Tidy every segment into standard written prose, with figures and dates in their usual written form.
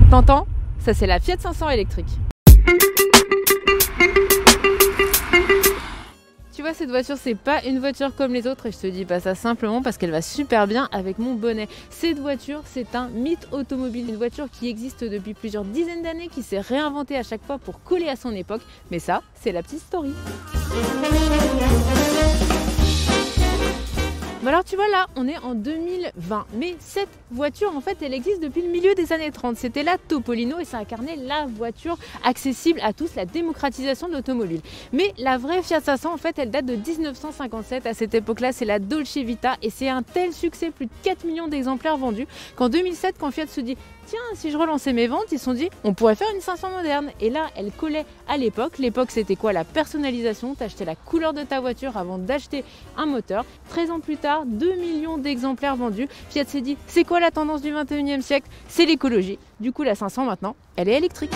T'entends? Ça c'est la Fiat 500 électrique. Tu vois, cette voiture, c'est pas une voiture comme les autres et je te dis pas ça simplement parce qu'elle va super bien avec mon bonnet. Cette voiture, c'est un mythe automobile, une voiture qui existe depuis plusieurs dizaines d'années, qui s'est réinventée à chaque fois pour coller à son époque, mais ça, c'est la petite story. Bon alors tu vois là, on est en 2020, mais cette voiture en fait elle existe depuis le milieu des années 30. C'était la Topolino et ça incarnait la voiture accessible à tous, la démocratisation de l'automobile. Mais la vraie Fiat 500 en fait elle date de 1957, à cette époque-là c'est la Dolce Vita et c'est un tel succès, plus de 4 millions d'exemplaires vendus, qu'en 2007 quand Fiat se dit tiens, si je relançais mes ventes, ils se sont dit on pourrait faire une 500 moderne. Et là, elle collait à l'époque. L'époque, c'était quoi? La personnalisation. T'achetais la couleur de ta voiture avant d'acheter un moteur. 13 ans plus tard, 2 millions d'exemplaires vendus. Fiat s'est dit c'est quoi la tendance du 21e siècle? C'est l'écologie. Du coup, la 500 maintenant, elle est électrique.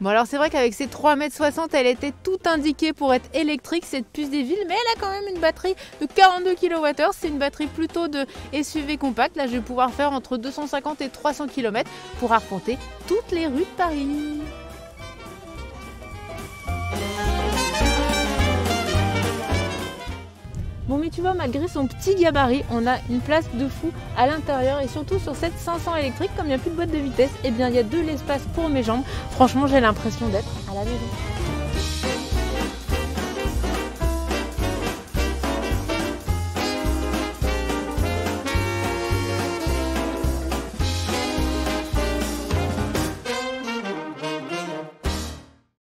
Bon alors c'est vrai qu'avec ses 3,60 m, elle était tout indiquée pour être électrique, cette puce des villes, mais elle a quand même une batterie de 42 kWh, c'est une batterie plutôt de SUV compact. Là je vais pouvoir faire entre 250 et 300 km pour arpenter toutes les rues de Paris. Bon mais tu vois, malgré son petit gabarit, on a une place de fou à l'intérieur et surtout sur cette 500 électrique, comme il n'y a plus de boîte de vitesse, et bien il y a de l'espace pour mes jambes. Franchement, j'ai l'impression d'être à la maison.